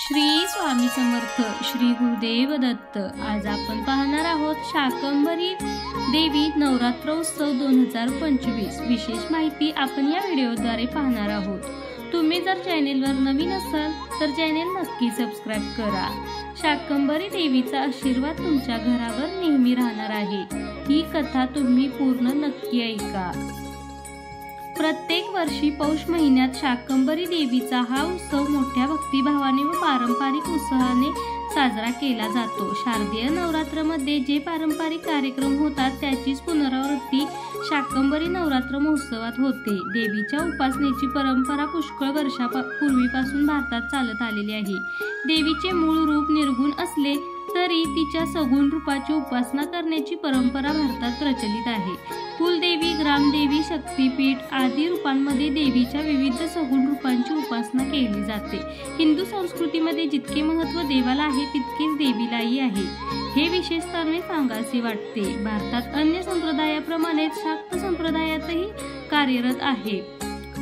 श्री स्वामी समर्थ. श्री गुरुदेव दत्त. आज आपण पाहणार आहोत शाकंभरी देवी नवरात्रोत्सव 2025. विशेष माहिती आपण या व्हिडिओद्वारे पाहणार आहोत. तुम्ही जर चॅनेलवर नवीन असाल तर चॅनेल नक्की सबस्क्राईब करा. शाकंभरी देवीचा आशीर्वाद तुमच्या घरावर नेहमी राहणार आहे. ही कथा तुम्ही पूर्ण नक्की ऐका. प्रत्येक वर्षी पौष महिन्यात शाकंभरी देवीचा हा उत्सव मोठ्या भक्तिभावाने व पारंपरिक उत्साहाने साजरा केला जातो. शारदीय नवरात्रमध्ये जे पारंपरिक कार्यक्रम होतात त्याचीच पुनरावृत्ती शाकंभरी नवरात्र महोत्सवात होते. देवीच्या उपासनेची परंपरा पुष्कळ वर्षापूर्वीपासून भारतात चालत आलेली आहे. देवीचे मूळ रूप निर्गुण असले तरी तिच्या सगुण रूपाची उपासना करण्याची परंपरा भारतात प्रचलित आहे. कुलदेवी, ग्रामदेवी, शक्तीपीठ आदी रूपांमध्ये देवीच्या विविध सगुण रूपांची उपासना केली जाते. हिंदू संस्कृतीमध्ये जितके महत्त्व देवाला आहे तितकेच देवीलाही आहे. हे विशेषत्वाने सांगावेसे वाटते. भारतात अन्य संप्रदायाप्रमाणेच शाक्त संप्रदायातही कार्यरत आहे.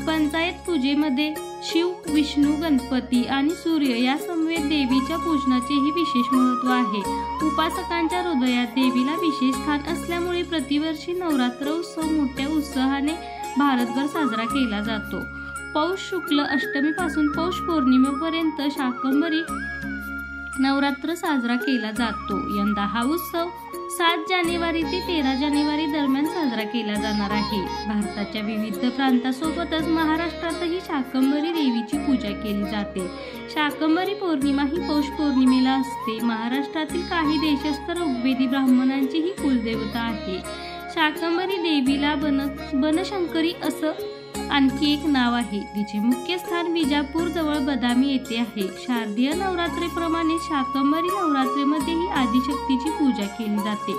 पंचायत पूजेमध्ये शिव, विष्णू, गणपती आणि सूर्य या समवेत देवीच्या पूजनाचेही विशेष महत्त्व आहे. उपासकांच्या हृदयात देवीला विशेष स्थान असल्यामुळे प्रतिवर्षी नवरात्र उत्सव मोठ्या उत्साहाने भारतभर साजरा केला जातो. पौष शुक्ल अष्टमीपासून पौष पौर्णिमेपर्यंत शाकंभरी नवरात्र साजरा केला जातो. यंदा हा उत्सव 7 जानेवारी ते 13 जानेवारी दरम्यान साजरा केला जाणार आहे. भारताच्या विविध प्रांतासोबतच महाराष्ट्रातही शाकंभरी देवीची पूजा केली जाते. शाकंभरी पौर्णिमा ही पौष पौर्णिमेला असते. महाराष्ट्रातील काही देशस्थ ऋग्वेदी ब्राह्मणांची ही कुलदेवता आहे. शाकंभरी देवीला बनशंकरी असं आणखी एक नाव आहे. तिचे मुख्य स्थान विजापूर जवळ बदामी येथे आहे. शारदीय नवरात्रीप्रमाणे शाकंभरी नवरात्रीमध्येही आदिशक्तीची पूजा केली जाते.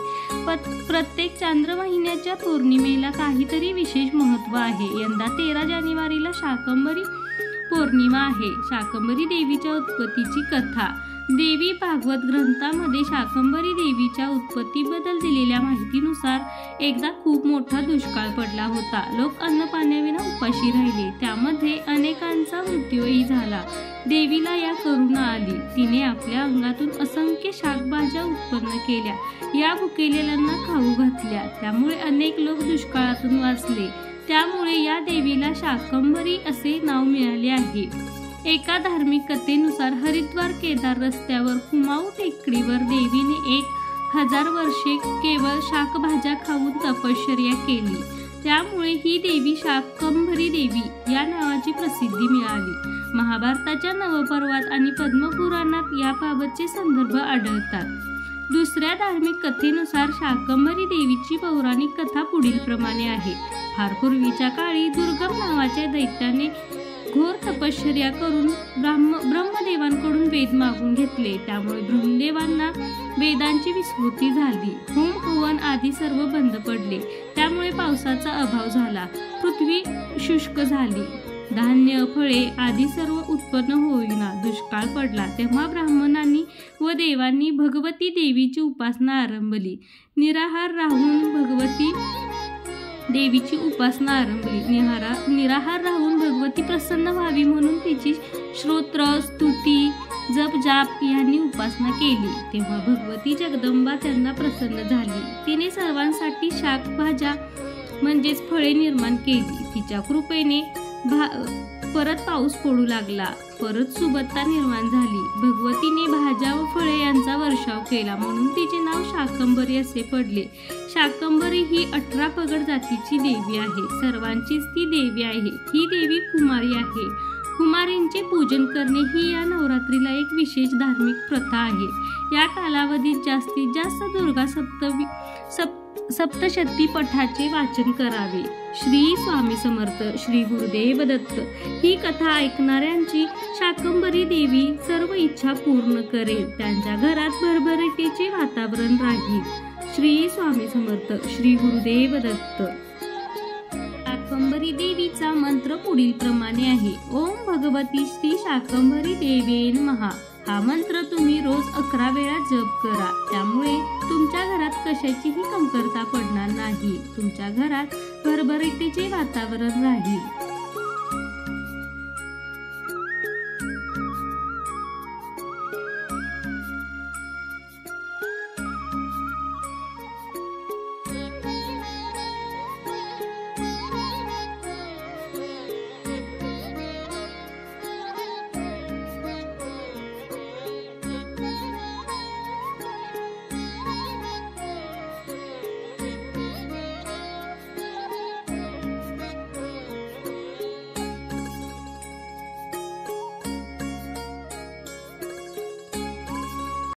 प्रत्येक चांद्र महिन्याच्या पौर्णिमेला काहीतरी विशेष महत्त्व आहे. यंदा 13 जानेवारीला शाकंभरी पौर्णिमा आहे. शाकंभरी देवीच्या उत्पत्तीची कथा. देवी भागवत ग्रंथामध्ये शाकंभरी देवीच्या उत्पत्तीबद्दल दिलेल्या माहितीनुसार एकदा खूप मोठा दुष्काळ पडला होता. लोक अन्न पाण्याविना उपाशी राहिले. त्यामध्ये अनेकांचा मृत्यूही झाला. देवीला या करुणा आली. तिने आपल्या अंगातून असंख्य शाकभाज्या उत्पन्न केल्या. या भुकेलेल्यांना खाऊ घातल्या. त्यामुळे अनेक लोक दुष्काळातून वाचले. त्यामुळे या देवीला शाकंभरी असे नाव मिळाले आहे. एका धार्मिक कथेनुसार हरिद्वार केदार रस्त्यावर कुमाऊ टेकडीवर देवीने 1000 वर्षे केवळ शाकभाज्या खाऊन तपश्चर्या केली. त्यामुळे ही देवी शाकंभरी देवी या नावाची प्रसिद्धी मिळाली. महाभारताच्या नवपर्वात आणि पद्मपुराणात याबाबतचे संदर्भ आढळतात. दुसऱ्या धार्मिक कथेनुसार शाकंभरी देवीची पौराणिक कथा पुढील प्रमाणे आहे. फार पूर्वीच्या काळी दुर्गम नावाच्या दैत्याने घोर तपश्चर्या करून ब्रह्मदेवांकडून वेद मागून घेतले. त्यामुळे ब्रह्मदेवांना वेदांची विस्मृती झाली. होम हवन आदी सर्व बंद पडले. त्यामुळे पावसाचा अभाव झाला. पृथ्वी शुष्क झाली. धान्य, फळे आदी सर्व उत्पन्न होईना. दुष्काळ पडला. तेव्हा ब्राह्मणांनी व देवांनी भगवती देवीची उपासना आरंभली. निराहार राहून भगवती प्रसन्न व्हावी म्हणून तिची स्तोत्र, स्तुती, जप जाप यांनी उपासना केली. तेव्हा भगवती जगदंबा त्यांना प्रसन्न झाली. तिने सर्वांसाठी शाकभाज्या म्हणजेच फळे निर्माण केली. तिच्या कृपेने परत पाऊस पडू लागला. परत सुबत्ता निर्माण झाली. भगवतीने भाज्या व फळे यांचा वर्षाव केला म्हणून तिचे नाव शाकंभरी असे पडले. शाकंभरी ही 18 पगड जातीची देवी आहे. सर्वांचीच ती देवी आहे. ही देवी कुमारी आहे. कुमारींचे पूजन करणे ही या नवरात्रीला एक विशेष धार्मिक प्रथा आहे. या कालावधीत जास्तीत जास्त दुर्गा सप्तशती पठाचे वाचन करावे. श्री स्वामी समर्थ. श्री गुरुदेव दत्त. ही कथा ऐकणाऱ्यांची शाकंभरी देवी सर्व इच्छा पूर्ण करेल. त्यांच्या घरात भरभराटीचे वातावरण राहील. श्री स्वामी समर्थ. श्री गुरुदेव दत्त. शाकंभरी देवीचा मंत्र पुढील प्रमाणे आहे. ओम भगवती श्री शाकंभरी देवे नमः. हा मंत्र तुम्ही रोज 11 वेळा जप करा. त्यामुळे तुमच्या घरात कशाचीही कमतरता पडणार नाही. तुमच्या घरात भरभराटीचे वातावरण राहील.